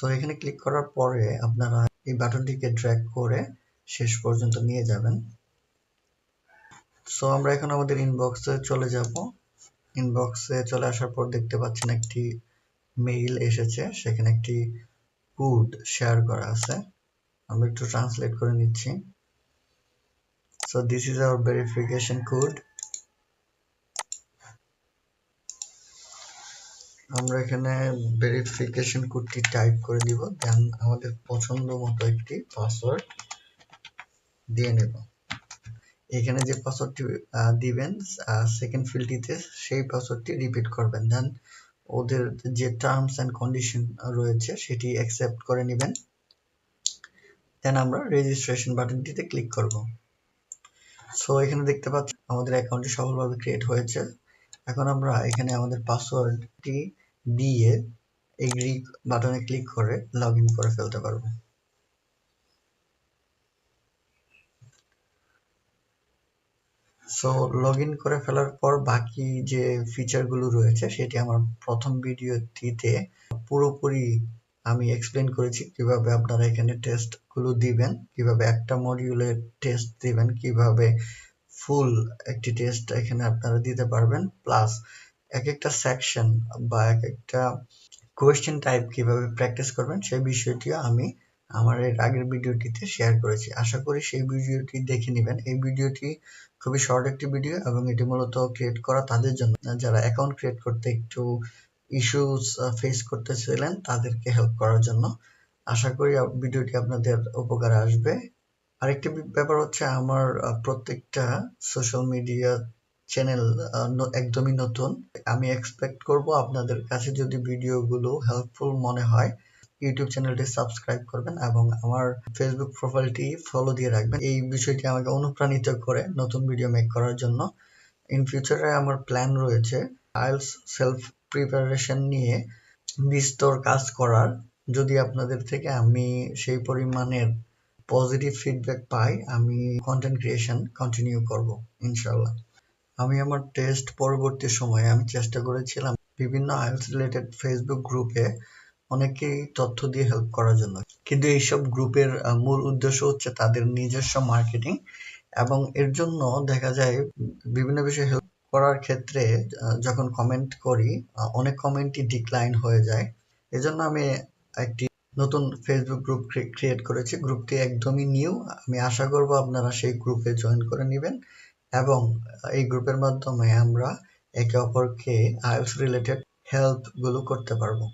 So এখানে click করার পরে আপনারা এই বাটনটিকে ড্র্যাগ করে শেষ পর্যন্ত নিয়ে যাবেন। সো আমরা এখন আমাদের ইনবক্সে চলে যাব। ইনবক্সে চলে আসার পর দেখতে পাচ্ছেন একটি মেইল এসেছে, সেখানে একটি কোড শেয়ার করা আছে। আমরা একটু ট্রান্সলেট করে নিচ্ছি। So this is our verification code. আমরা এখানে ভেরিফিকেশন কোডটি টাইপ করে দিব, দেন আমাদের পছন্দ মতো একটি পাসওয়ার্ড দিয়ে নেব। এখানে যে পাসওয়ার্ডটি দিবেন সেকেন্ড ফিল্ডটিতে সেই পাসওয়ার্ডটি রিপিট করবেন, দেন ওদের যে টার্মস এন্ড কন্ডিশন রয়েছে সেটি অ্যাকসেপ্ট করে নেবেন। দেন আমরা রেজিস্ট্রেশন বাটনটিতে ক্লিক করব। সো এখানে দেখতে পাচ্ছেন আমাদের অ্যাকাউন্টটি সফলভাবে ক্রিয়েট হয়েছে। এখন আমরা এখানে আমাদের পাসওয়ার্ডটি দিয়ে এগ্রি বাটনে ক্লিক করে লগ ইন করে ফেলতে পারবো। সো লগ ইন করে ফেলার পর বাকি যে ফিচারগুলো রয়েছে সেটি আমার প্রথম ভিডিওটিতে পুরোপুরি আমি এক্সপ্লেন করেছি, কিভাবে আপনারা এখানে টেস্টগুলো দিবেন, কিভাবে একটা মডিউলের টেস্ট দিবেন, কিভাবে ফুল একটি টেস্ট এখানে আপনারা দিতে পারবেন, প্লাস এক একটা সেকশন বা এক একটা কোয়েশ্চেন টাইপ কিভাবে প্র্যাকটিস করবেন সেই বিষয়টিও আমি আমার এর আগের ভিডিওটিতে শেয়ার করেছি। আশা করি সেই ভিডিওটি দেখে নেবেন। এই ভিডিওটি খুবই শর্ট একটি ভিডিও এবং এটি মূলত ক্রিয়েট করা তাদের জন্য যারা অ্যাকাউন্ট ক্রিয়েট করতে একটু ইস্যুস ফেস করতেছিলেন, তাদেরকে হেল্প করার জন্য। আশা করি ভিডিওটি আপনাদের উপকারে আসবে। আরেকটি ব্যাপার হচ্ছে আমার প্রত্যেকটা সোশ্যাল মিডিয়া চ্যানেল একদমই নতুন। আমি এক্সপেক্ট করব আপনাদের কাছে যদি ভিডিওগুলো হেল্পফুল মনে হয় ইউটিউব চ্যানেলটি সাবস্ক্রাইব করবেন এবং আমার ফেসবুক প্রোফাইলটি ফলো দিয়ে রাখবেন। এই বিষয়টি আমাকে অনুপ্রাণিত করে নতুন ভিডিও মেক করার জন্য। ইন ফিউচারে আমার প্ল্যান রয়েছে আইএলটিএস সেলফ প্রিপারেশন নিয়ে বিস্তর কাজ করার। যদি আপনাদের থেকে আমি সেই পরিমাণের পজিটিভ ফিডব্যাক পাই, আমি কন্টেন্ট ক্রিয়েশন কন্টিনিউ করব ইনশাআল্লাহ। আমি আমার টেস্ট পরবর্তী সময়ে আমি চেষ্টা করেছিলাম বিভিন্ন আইএলটিএস রিলেটেড ফেসবুক গ্রুপে অনেকেই তথ্য দিয়ে হেল্প করার জন্য, কিন্তু এইসব গ্রুপের মূল উদ্দেশ্য হচ্ছে তাদের নিজস্ব মার্কেটিং, এবং এর জন্য দেখা যায় বিভিন্ন বিষয়ে হেল্প করার ক্ষেত্রে যখন কমেন্ট করি অনেক কমেন্টই ডিক্লাইন হয়ে যায়। এজন্য আমি একটি নতুন ফেসবুক গ্রুপ ক্রিয়েট করেছি। গ্রুপটি একদমই নিউ। আমি আশা করব আপনারা সেই গ্রুপে জয়েন করে নেবেন এবং এই গ্রুপের মাধ্যমে আমরা একে অপরকে আইএলটিএস রিলেটেড হেল্প গুলো করতে পারবো।